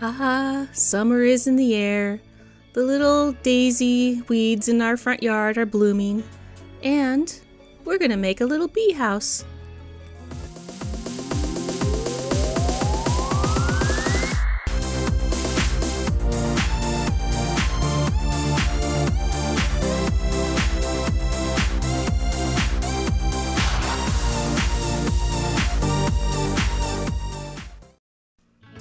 Ah, summer is in the air. The little daisy weeds in our front yard are blooming. And we're gonna make a little bee house.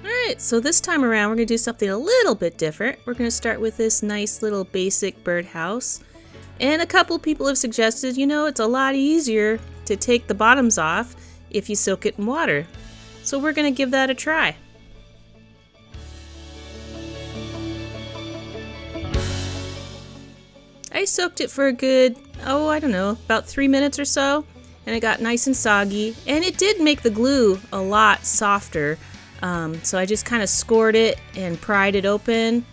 Alright, so this time around we're going to do something a little bit different. We're going to start with this nice little basic birdhouse. And a couple people have suggested, it's a lot easier to take the bottoms off if you soak it in water. So we're going to give that a try. I soaked it for a good, about 3 minutes or so. And it got nice and soggy. And it did make the glue a lot softer. So I just kind of scored it and pried it open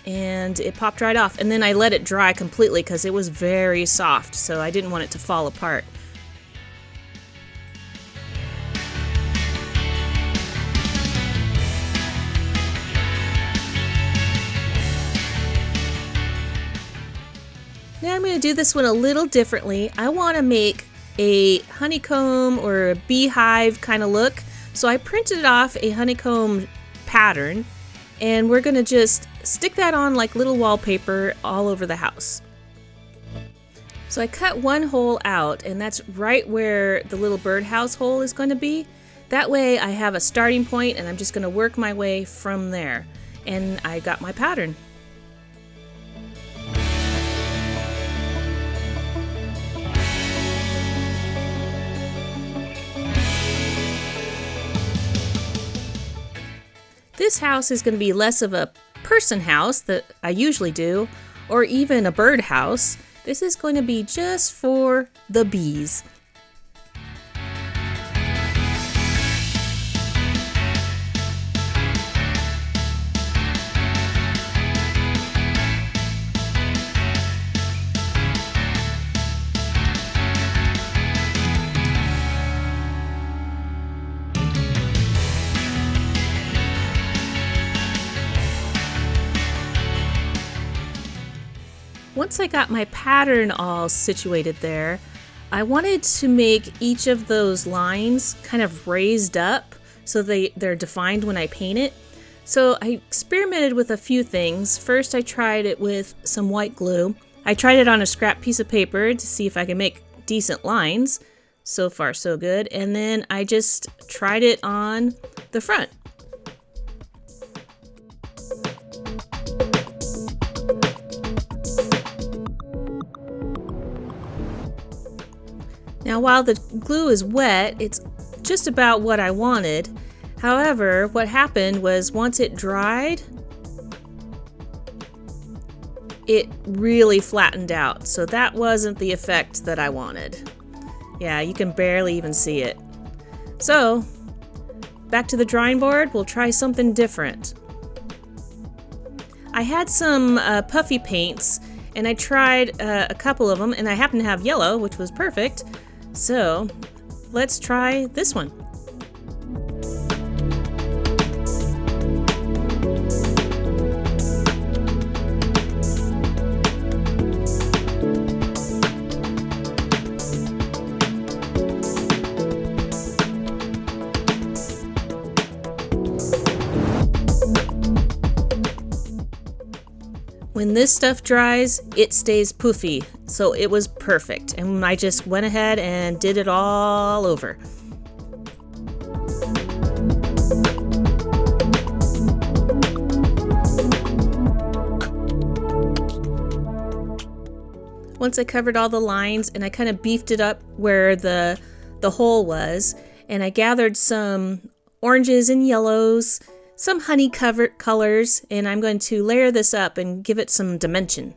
and it popped right off. And then I let it dry completely because it was very soft, so I didn't want it to fall apart. Now I'm going to do this one a little differently. I want to make a honeycomb or a beehive kind of look. So I printed off a honeycomb pattern and we're going to just stick that on like little wallpaper all over the house. So I cut one hole out and that's right where the little birdhouse hole is going to be. That way I have a starting point and I'm just going to work my way from there. And I got my pattern. This house is going to be less of a person house that I usually do, or even a bird house. This is going to be just for the bees. Once I got my pattern all situated there, I wanted to make each of those lines kind of raised up so they're defined when I paint it. So I experimented with a few things. First, I tried it with some white glue. I tried it on a scrap piece of paper to see if I could make decent lines. So far, so good. And then I just tried it on the front. Now while the glue is wet, it's just about what I wanted. However, what happened was once it dried, it really flattened out. So that wasn't the effect that I wanted. Yeah, you can barely even see it. So, back to the drawing board, we'll try something different. I had some puffy paints and I tried a couple of them and I happen to have yellow, which was perfect. So, let's try this one. When this stuff dries, it stays poofy, so it was perfect, and I just went ahead and did it all over. Once I covered all the lines and I kind of beefed it up where the hole was, and I gathered some oranges and yellows, some honey covered colors, and I'm going to layer this up and give it some dimension.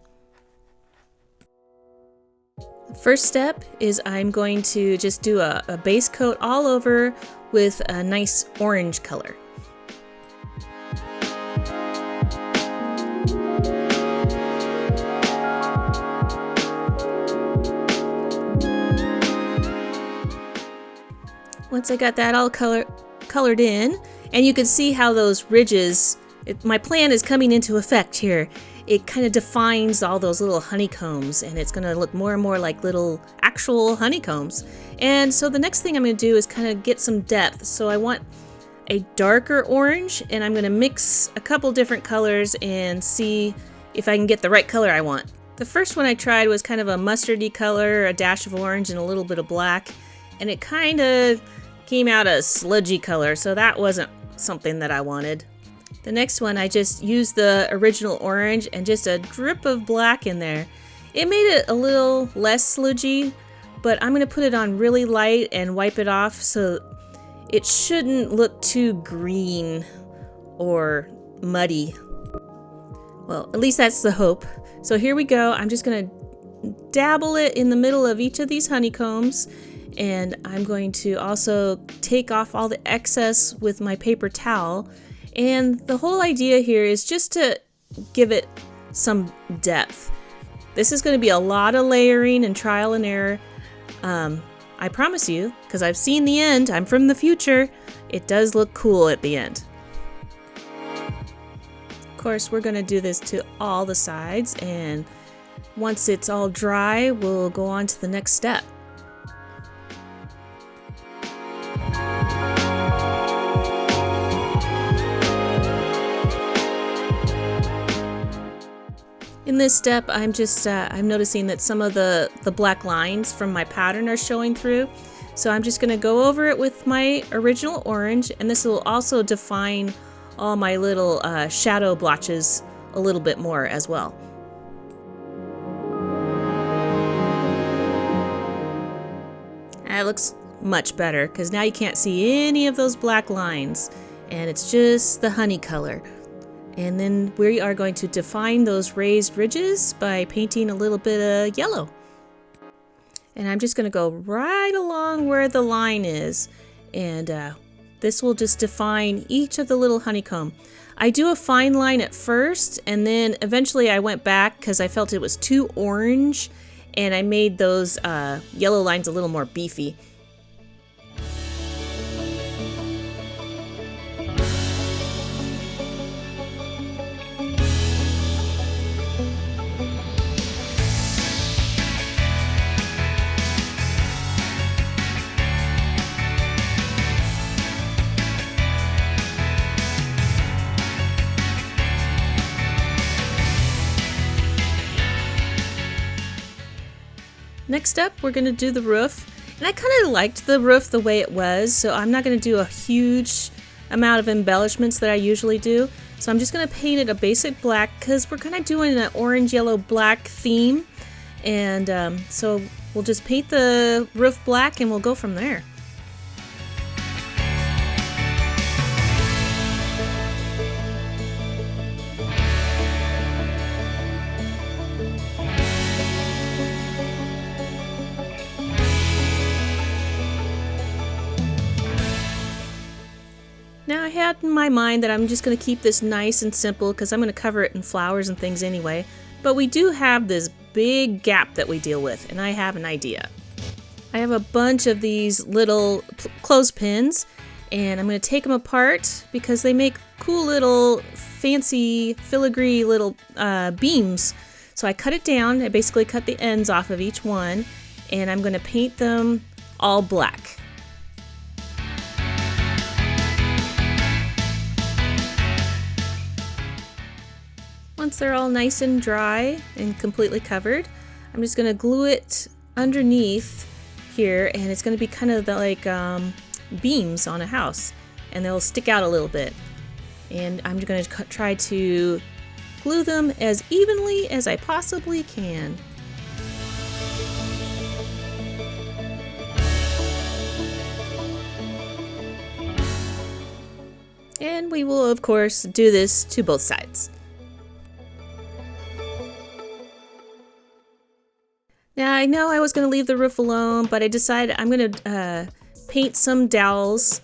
First step is I'm going to just do a base coat all over with a nice orange color. Once I got that all colored in, and you can see how those ridges My plan is coming into effect here. It kind of defines all those little honeycombs, and it's going to look more and more like little actual honeycombs. And so the next thing I'm going to do is kind of get some depth. So I want a darker orange, and I'm going to mix a couple different colors and see if I can get the right color I want. The first one I tried was kind of a mustardy color, a dash of orange, and a little bit of black, and it kind of came out a sludgy color, so that wasn't something that I wanted. The next one, I just used the original orange and just a drip of black in there. It made it a little less sludgy, but I'm going to put it on really light and wipe it off so it shouldn't look too green or muddy. Well, at least that's the hope. So here we go. I'm just going to dabble it in the middle of each of these honeycombs, and I'm going to also take off all the excess with my paper towel. And the whole idea here is just to give it some depth. This is going to be a lot of layering and trial and error. I promise you, because I've seen the end, I'm from the future, it does look cool at the end. Of course, we're going to do this to all the sides, and once it's all dry, we'll go on to the next step. In this step, I'm noticing that some of the black lines from my pattern are showing through. So I'm just going to go over it with my original orange, and this will also define all my little shadow blotches a little bit more as well. That looks much better because now you can't see any of those black lines, and it's just the honey color. And then we are going to define those raised ridges by painting a little bit of yellow. And I'm just going to go right along where the line is, and this will just define each of the little honeycomb. I do a fine line at first, and then eventually I went back because I felt it was too orange, and I made those yellow lines a little more beefy. Next up, we're going to do the roof, and I kind of liked the roof the way it was, so I'm not going to do a huge amount of embellishments that I usually do. So I'm just going to paint it a basic black because we're kind of doing an orange, yellow, black theme, and so we'll just paint the roof black and we'll go from there. Now I had in my mind that I'm just going to keep this nice and simple because I'm going to cover it in flowers and things anyway, but we do have this big gap that we deal with, and I have an idea. I have a bunch of these little clothespins, and I'm going to take them apart because they make cool little fancy filigree little beams. So I cut it down. I basically cut the ends off of each one, and I'm going to paint them all black. Once they're all nice and dry and completely covered, I'm just going to glue it underneath here, and it's going to be kind of like beams on a house, and they'll stick out a little bit. And I'm going to try to glue them as evenly as I possibly can. And we will, of course, do this to both sides. Now, I know I was going to leave the roof alone, but I decided I'm going to paint some dowels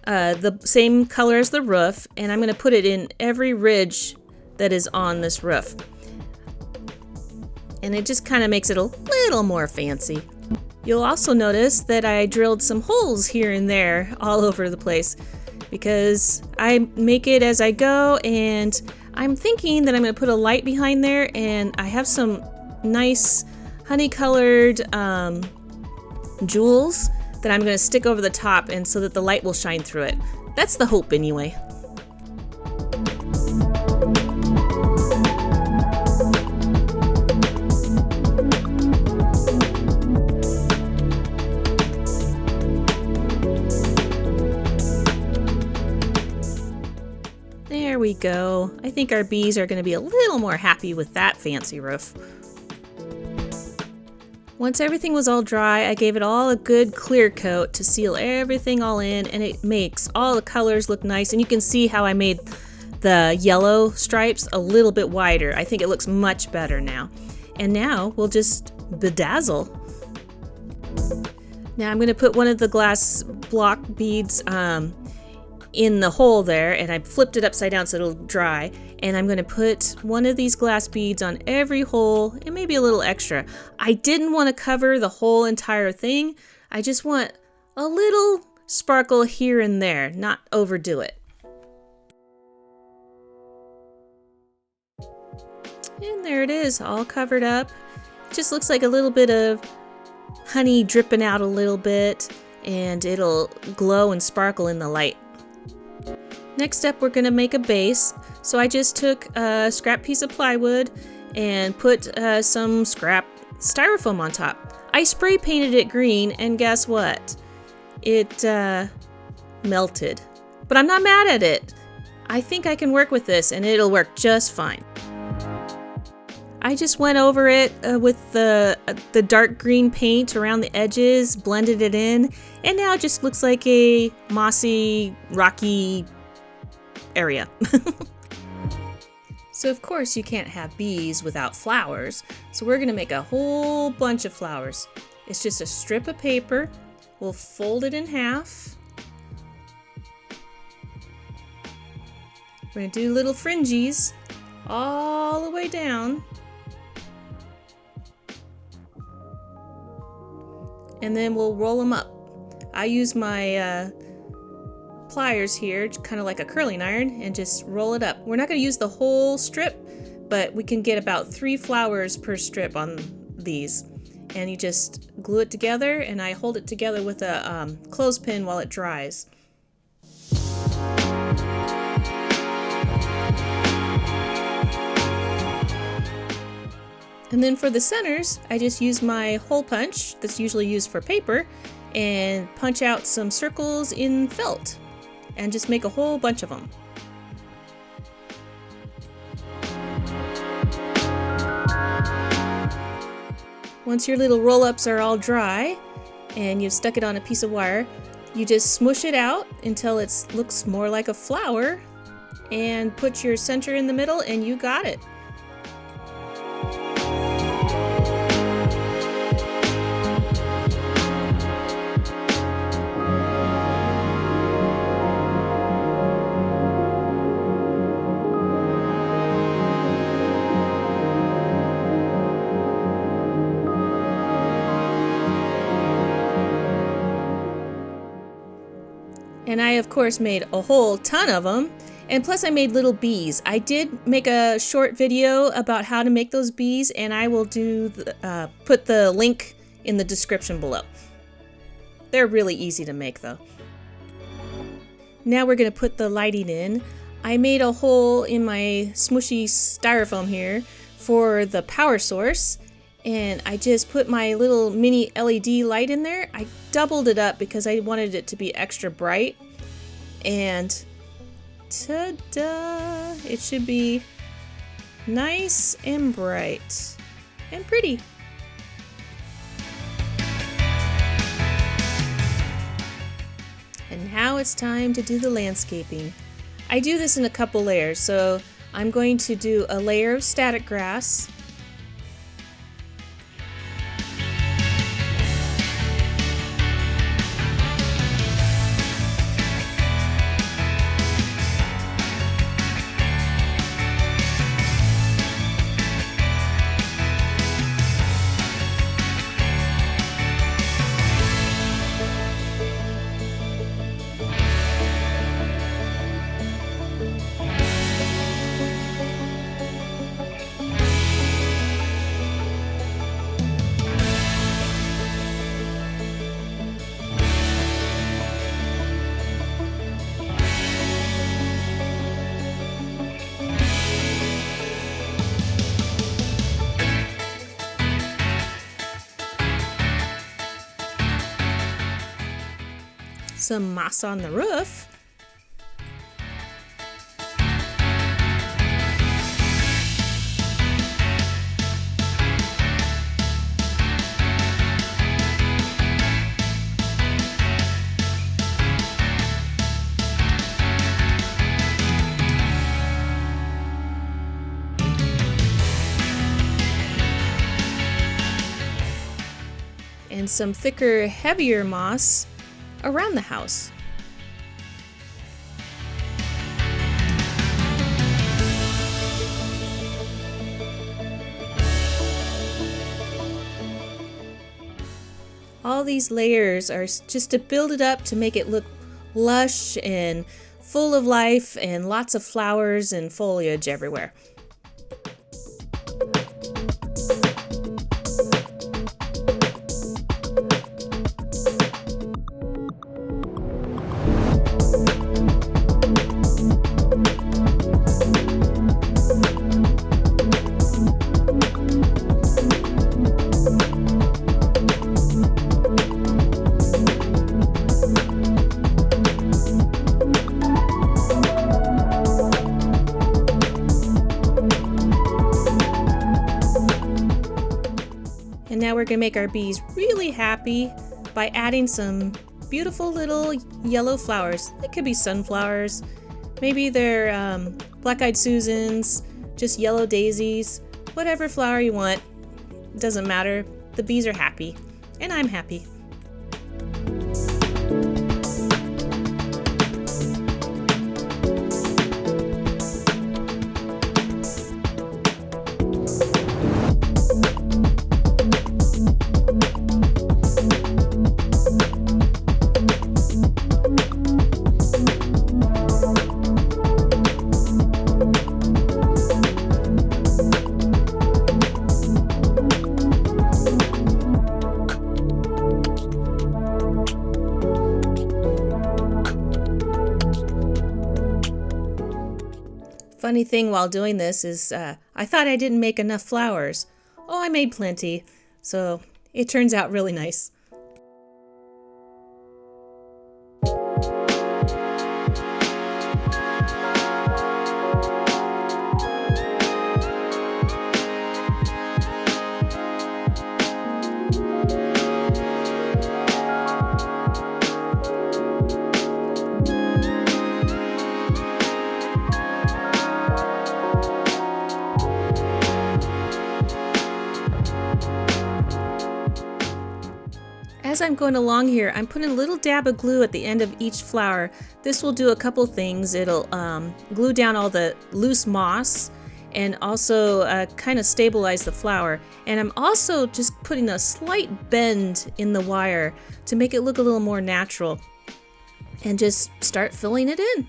the same color as the roof, and I'm going to put it in every ridge that is on this roof. And it just kind of makes it a little more fancy. You'll also notice that I drilled some holes here and there all over the place. because I make it as I go, and I'm thinking that I'm going to put a light behind there, and I have some nice honey-colored jewels that I'm going to stick over the top, and so that the light will shine through it. That's the hope anyway. There we go. I think our bees are going to be a little more happy with that fancy roof. Once everything was all dry, I gave it all a good clear coat to seal everything all in, and it makes all the colors look nice. And you can see how I made the yellow stripes a little bit wider. I think it looks much better now. And now we'll just bedazzle. Now I'm going to put one of the glass block beads in the hole there, and I flipped it upside down so it'll dry, and I'm going to put one of these glass beads on every hole, and maybe a little extra. I didn't want to cover the whole entire thing. I just want a little sparkle here and there, not overdo it. And there it is, all covered up. It just looks like a little bit of honey dripping out a little bit, and it'll glow and sparkle in the light. Next up, we're going to make a base. So I just took a scrap piece of plywood and put some scrap styrofoam on top. I spray painted it green, and guess what? It melted. But I'm not mad at it. I think I can work with this, and it'll work just fine. I just went over it with the dark green paint around the edges, blended it in, and now it just looks like a mossy, rocky area. So of course you can't have bees without flowers, so we're gonna make a whole bunch of flowers. It's just a strip of paper. We'll fold it in half. We're gonna do little fringes all the way down, and then we'll roll them up. I use my pliers here, kind of like a curling iron, and just roll it up. We're not going to use the whole strip, but we can get about 3 flowers per strip on these. And you just glue it together, and I hold it together with a clothespin while it dries. And then for the centers, I just use my hole punch that's usually used for paper and punch out some circles in felt, and just make a whole bunch of them. Once your little roll-ups are all dry and you've stuck it on a piece of wire, you just smush it out until it looks more like a flower, and put your center in the middle, and you got it. And I, of course, made a whole ton of them. And plus I made little bees. I did make a short video about how to make those bees, and I will do put the link in the description below. They're really easy to make though. Now we're going to put the lighting in. I made a hole in my smushy styrofoam here for the power source, and I just put my little mini LED light in there. I doubled it up because I wanted it to be extra bright, and ta-da! It should be nice and bright and pretty. And now it's time to do the landscaping. I do this in a couple layers, so I'm going to do a layer of static grass, some moss on the roof. And some thicker, heavier moss around the house. All these layers are just to build it up to make it look lush and full of life and lots of flowers and foliage everywhere. And now we're going to make our bees really happy by adding some beautiful little yellow flowers. It could be sunflowers, maybe they're black-eyed Susans, just yellow daisies, whatever flower you want. It doesn't matter. The bees are happy, and I'm happy. Funny thing while doing this is I thought I didn't make enough flowers. Oh, I made plenty, so it turns out really nice. As I'm going along here, I'm putting a little dab of glue at the end of each flower. This will do a couple things. It'll glue down all the loose moss and also kind of stabilize the flower. And I'm also just putting a slight bend in the wire to make it look a little more natural. And just start filling it in.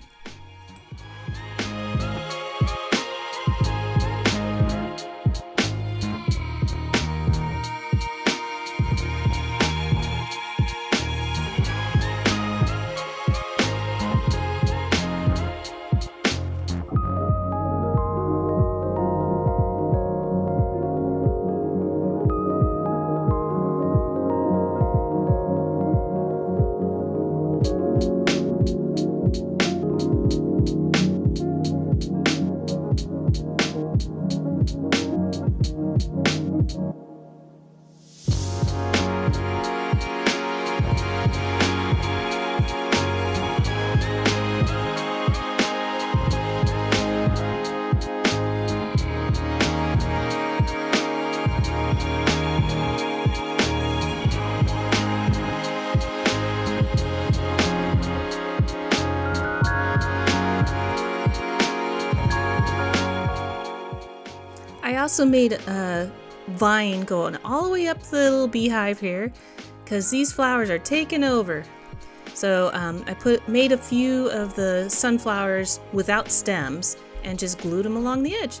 I also made a vine going all the way up the little beehive here because these flowers are taking over. So I made a few of the sunflowers without stems and just glued them along the edge.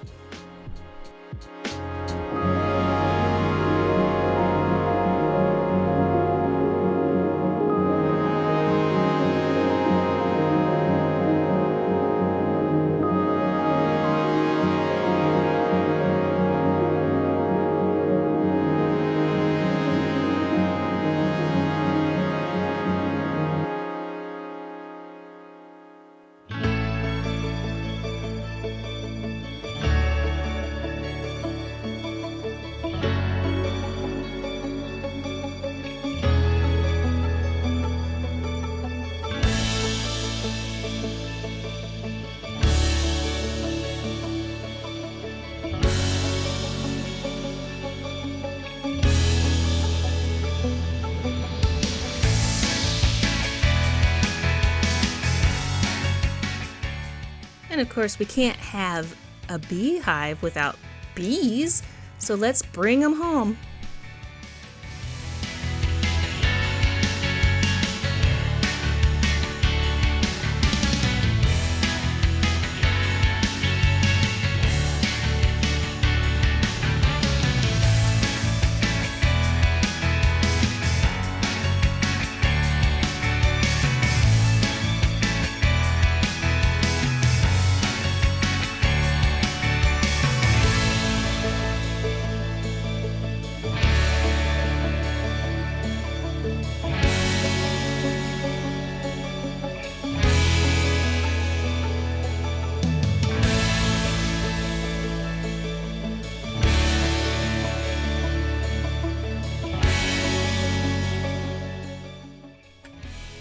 And of course, we can't have a beehive without bees, so let's bring them home.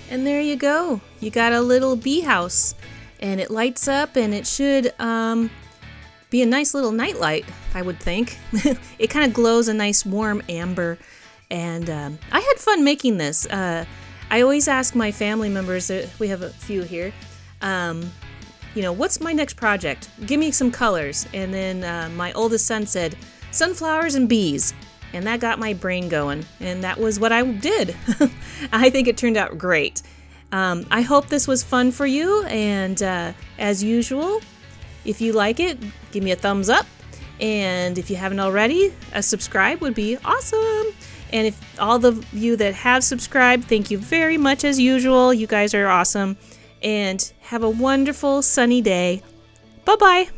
And there you go. You got a little bee house, and it lights up, and it should be a nice little night light, I would think. It kind of glows a nice warm amber, and I had fun making this. I always ask my family members, we have a few here, what's my next project? Give me some colors. And then my oldest son said, sunflowers and bees. And that got my brain going, and that was what I did. I think it turned out great. I hope this was fun for you, and as usual, if you like it, give me a thumbs up, and if you haven't already, a subscribe would be awesome. And if all of you that have subscribed, thank you very much as usual. You guys are awesome, and have a wonderful sunny day. Bye-bye.